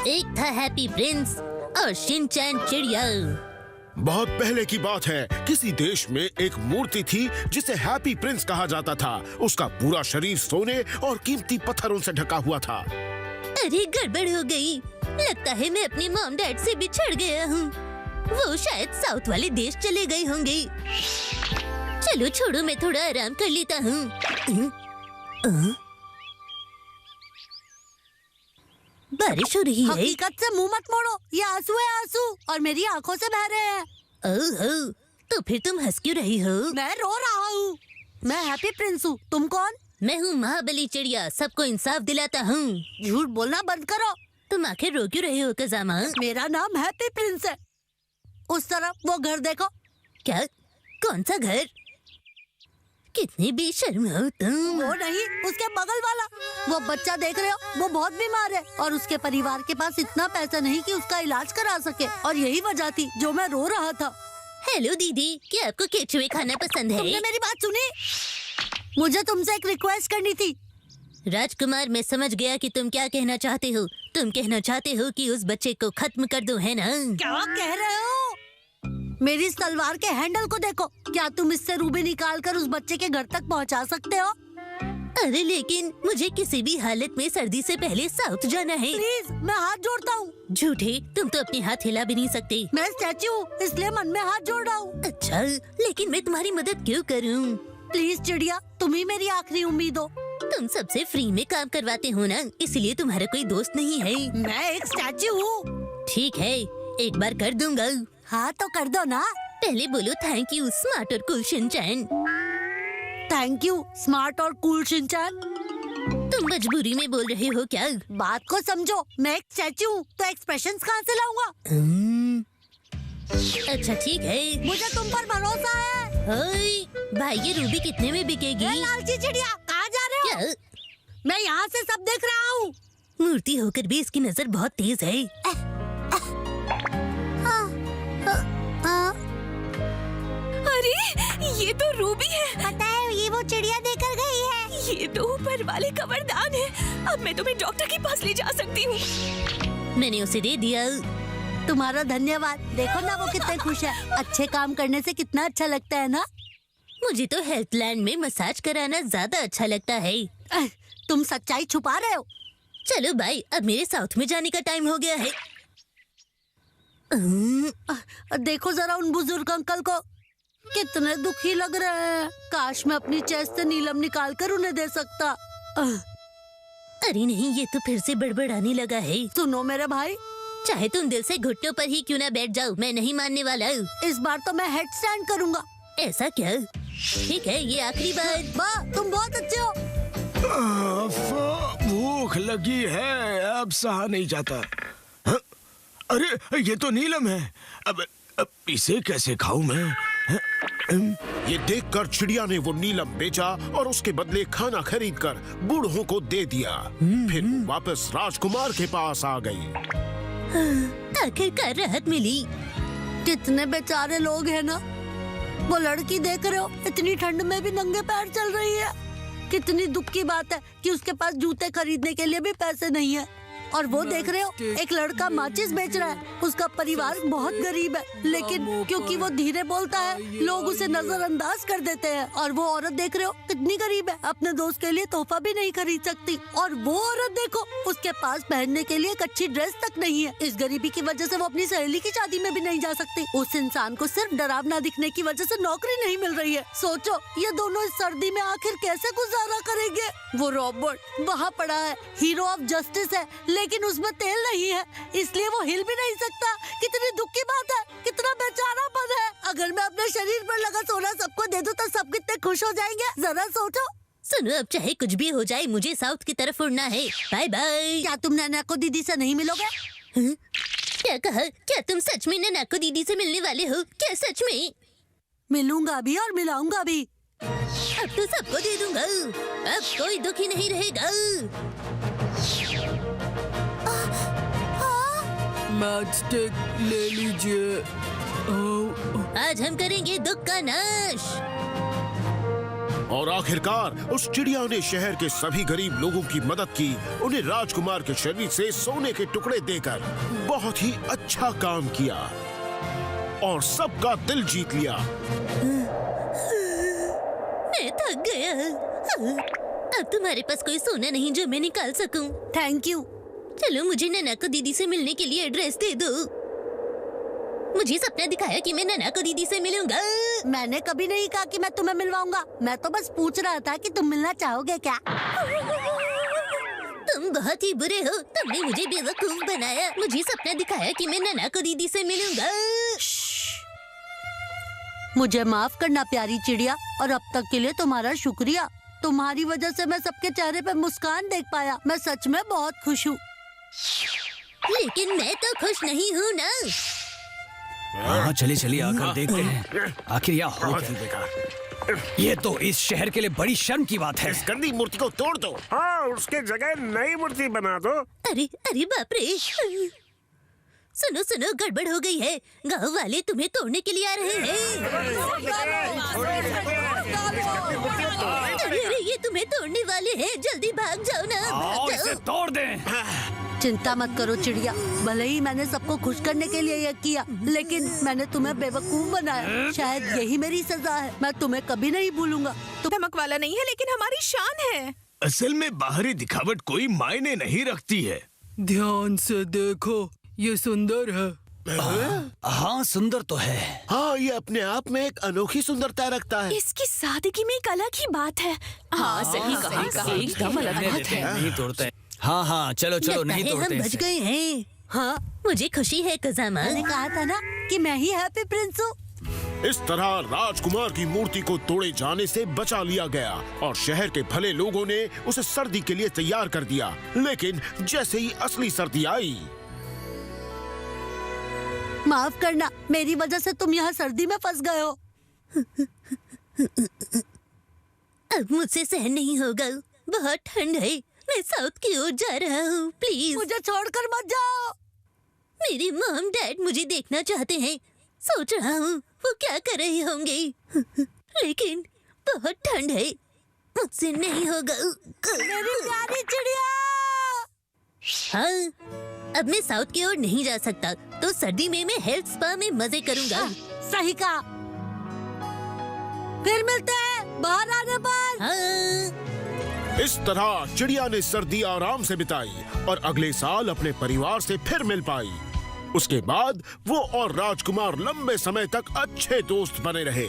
एक था happy Prince और शिनचैन चिड़िया। बहुत पहले की बात है, किसी देश में एक मूर्ति थी जिसे हैप्पी प्रिंस कहा जाता था। उसका पूरा शरीर सोने और कीमती पत्थरों से ढका हुआ था। अरे गड़बड़ हो गई, लगता है मैं अपने मॉम डैड से बिछड़ गया हूँ। वो शायद साउथ वाले देश चले गए होंगे। चलो छोड़ो, मैं थोड़ा आराम कर लेता हूँ। बारिश हो रही है। हकीकत से मुंह मत मोड़ो, ये आंसू है आंसू और मेरी आंखों से बह रहे हैं। ओह, तो फिर तुम हंस क्यों रही हो? मैं रो रहा हूँ। मैं हैप्पी प्रिंस हूँ। तुम कौन? मैं हूँ महाबली चिड़िया, सबको इंसाफ दिलाता हूँ। झूठ बोलना बंद करो। तुम आखिर रो क्यों रहे हो कज़ामा? मेरा नाम हैप्पी प्रिंस है। उस तरफ वो घर देखो। क्या? कौन सा घर? कितनी बेशर्म हो तुम। वो नहीं, उसके बगल वाला। वो बच्चा देख रहे हो, वो बहुत बीमार है और उसके परिवार के पास इतना पैसा नहीं कि उसका इलाज करा सके। और यही वजह थी जो मैं रो रहा था। हेलो दीदी, क्या आपको केचुए खाना पसंद है? तुमने मेरी बात सुनी? मुझे तुमसे एक रिक्वेस्ट करनी थी। राजकुमार, मैं समझ गया कि तुम क्या कहना चाहते हो। तुम कहना चाहते हो कि उस बच्चे को खत्म कर दो, है ना? क्या कह रहे हो? मेरी इस तलवार के हैंडल को देखो। क्या तुम इससे रूबी निकालकर उस बच्चे के घर तक पहुंचा सकते हो? अरे लेकिन मुझे किसी भी हालत में सर्दी से पहले साउथ जाना है। प्लीज, मैं हाथ जोड़ता हूँ। झूठे, तुम तो अपने हाथ हिला भी नहीं सकते। मैं स्टैचू हूँ, इसलिए मन में हाथ जोड़ रहा हूँ। अच्छा, लेकिन मैं तुम्हारी मदद क्यों करूँ? प्लीज चिड़िया, तुम ही मेरी आखिरी उम्मीद हो। तुम सबसे फ्री में काम करवाते हो ना, इसलिए तुम्हारा कोई दोस्त नहीं है। मैं एक स्टैचू हूँ। ठीक है, एक बार कर दूंगा। हाँ तो कर दो ना। पहले बोलो थैंक यू स्मार्ट और cool Shinchan. Thank you smart और कूल शिनचैन। तुम मजबूरी में बोल रहे हो क्या? बात को समझो, मैं एक स्टैचू हूँ तो एक्सप्रेशंस कहाँ से लाऊंगा? अच्छा ठीक है, मुझे तुम पर भरोसा है। ओए, भाई ये रूबी कितने में बिकेगी? लालची चिड़िया, कहाँ जा रहे हो? क्या? मैं यहाँ से सब देख रहा हूँ। मूर्ति होकर भी इसकी नजर बहुत तेज है। अरे ये तो रूबी है। पता है, ये वो चिड़िया देकर गई है। ये तो ऊपर वाले का वरदान है। अब मैं तुम्हें डॉक्टर के पास ले जा सकती हूँ। मैंने उसे दे दिया। तुम्हारा धन्यवाद। देखो ना वो कितने खुश है। अच्छे काम करने से कितना अच्छा लगता है ना। मुझे तो हेल्थलैंड में मसाज कराना ज्यादा अच्छा लगता है। तुम सच्चाई छुपा रहे हो। चलो भाई, अब मेरे साउथ में जाने का टाइम हो गया है। देखो जरा उन बुजुर्ग अंकल को, कितने दुखी लग रहे हैं। काश मैं अपनी चेस्ट से नीलम निकाल कर उन्हें दे सकता। अरे नहीं, ये तो फिर से बड़बड़ाने लगा है। सुनो मेरे भाई, चाहे तुम दिल से घुटनों पर ही क्यों ना बैठ जाओ, मैं नहीं मानने वाला। इस बार तो मैं हेड स्टैंड करूंगा। ऐसा क्या? ठीक है, ये आखिरी बार। वाह, तुम बहुत अच्छे हो। भूख लगी है, अब सहा नहीं जाता। हाँ? अरे ये तो नीलम है। अब इसे कैसे खाऊं मैं? ये देखकर चिड़िया ने वो नीलम बेचा और उसके बदले खाना खरीदकर बूढ़ों को दे दिया। फिर वापस राजकुमार के पास आ गई। आखिरकार राहत मिली। कितने बेचारे लोग हैं ना। वो लड़की देख रहे हो, इतनी ठंड में भी नंगे पैर चल रही है। कितनी दुख की बात है कि उसके पास जूते खरीदने के लिए भी पैसे नहीं है। और वो देख रहे हो, एक लड़का माचिस बेच रहा है। उसका परिवार बहुत गरीब है, लेकिन क्योंकि वो धीरे बोलता है, लोग उसे नजरअंदाज कर देते हैं। और वो औरत देख रहे हो, कितनी गरीब है, अपने दोस्त के लिए तोहफा भी नहीं खरीद सकती। और वो औरत देखो, उसके पास पहनने के लिए एक अच्छी ड्रेस तक नहीं है। इस गरीबी की वजह से वो अपनी सहेली की शादी में भी नहीं जा सकती। उस इंसान को सिर्फ डरावना दिखने की वजह से नौकरी नहीं मिल रही है। सोचो, ये दोनों इस सर्दी में आखिर कैसे गुजारा करेंगे? वो रॉबर्ट वहाँ पड़ा है, हीरो ऑफ जस्टिस है, लेकिन उसमें तेल नहीं है, इसलिए वो हिल भी नहीं सकता। कितनी दुख की बात है, कितना बेचारापन है। अगर मैं अपने शरीर पर लगा सोना सबको दे दूं तो सब कितने खुश हो जाएंगे, जरा सोचो। सुनो, अब चाहे कुछ भी हो जाए, मुझे साउथ की तरफ उड़ना है। Bye bye. क्या तुम नैना को दीदी से नहीं मिलोगे? क्या कहा? क्या तुम सच में नैना को दीदी से मिलने वाले हो? क्या सच में? मिलूंगा भी और मिलाऊंगा भी। अब तो सबको दे दूंगा, अब कोई दुखी नहीं रहेगा। मैच स्टिक ले लीजिए। आज हम करेंगे दुख का नाश। और आखिरकार उस चिड़िया ने शहर के सभी गरीब लोगों की मदद की, उन्हें राजकुमार के शरीर से सोने के टुकड़े देकर बहुत ही अच्छा काम किया और सबका दिल जीत लिया। मैं थक गया। अब तुम्हारे पास कोई सोना नहीं जो मैं निकाल सकूं। Thank you. चलो मुझे नैना को दीदी से मिलने के लिए एड्रेस दे दो। मुझे सपना दिखाया कि मैं नैना को दीदी से मिलूंगा। मैंने कभी नहीं कहा कि मैं तुम्हें मिलवाऊंगा। मैं तो बस पूछ रहा था कि तुम मिलना चाहोगे क्या? तुम बहुत ही बुरे हो। तुमने मुझे बेवकूफ बनाया। मुझे सपना दिखाया कि मैं नैना को दीदी से मिलूंगा। मुझे माफ करना प्यारी चिड़िया, और अब तक के लिए तुम्हारा शुक्रिया। तुम्हारी वजह से मैं सबके चेहरे पे मुस्कान देख पाया। मैं सच में बहुत खुश हूँ। लेकिन मैं तो खुश नहीं हूँ ना। हाँ चलिए चलिए आकर देखते हैं आखिर यह हो बहुत ही क्या। बेकार। ये तो इस शहर के लिए बड़ी शर्म की बात है। इस गंदी मूर्ति को तोड़ दो। हाँ, उसके जगह नई मूर्ति बना दो। अरे अरे बाप रे। सुनो सुनो, गड़बड़ हो गई है। गांव वाले तुम्हें तोड़ने के लिए आ रहे हैं। अरे अरे ये तुम्हें तोड़ने वाले हैं। जल्दी भाग जाओ ना, आओ भाग इसे जाओ। तोड़ दें। चिंता मत करो चिड़िया। भले ही मैंने सबको खुश करने के लिए ये किया, लेकिन मैंने तुम्हें बेवकूफ बनाया। शायद यही मेरी सजा है। मैं तुम्हें कभी नहीं भूलूंगा। धमक वाला नहीं है, लेकिन हमारी शान है। असल में बाहरी दिखावट कोई मायने नहीं रखती है। ध्यान से देखो, ये सुंदर है। हाँ सुंदर तो है। हाँ, ये अपने आप में एक अनोखी सुंदरता रखता है। इसकी सादगी में एक अलग ही बात है। हाँ सही कहा, एकदम अलग बात है। नहीं तोड़ते हैं। हाँ हाँ चलो चलो लगता नहीं है तोड़ते हम बच इसे। गए हैं। हाँ, मुझे खुशी है कज़ामा। मैंने कहा था ना कि मैं ही हैप्पी प्रिंस हूँ। इस तरह राजकुमार की मूर्ति को तोड़े जाने से बचा लिया गया और शहर के भले लोगों ने उसे सर्दी के लिए तैयार कर दिया। लेकिन जैसे ही असली सर्दी आई, माफ करना, मेरी वजह से तुम यहाँ सर्दी में फंस गए हो। अब मुझसे सहन नहीं होगा। बहुत ठंड है। मैं साउथ की ओर जा रहा हूँ। प्लीज मुझे छोड़कर मत जाओ। मेरी मॉम डैड मुझे देखना चाहते हैं। सोच रहा हूँ वो क्या कर रहे होंगे। लेकिन बहुत ठंड है, मुझसे नहीं होगा। मेरी प्यारी चिड़िया। हाँ, अब मैं साउथ की ओर नहीं जा सकता, तो सर्दी में मैं हेल्थ स्पा में मजे करूंगा। सही कहा। फिर मिलते हैं बाहर आने पर। हाँ। इस तरह चिड़िया ने सर्दी आराम से बिताई और अगले साल अपने परिवार से फिर मिल पाई। उसके बाद वो और राजकुमार लंबे समय तक अच्छे दोस्त बने रहे।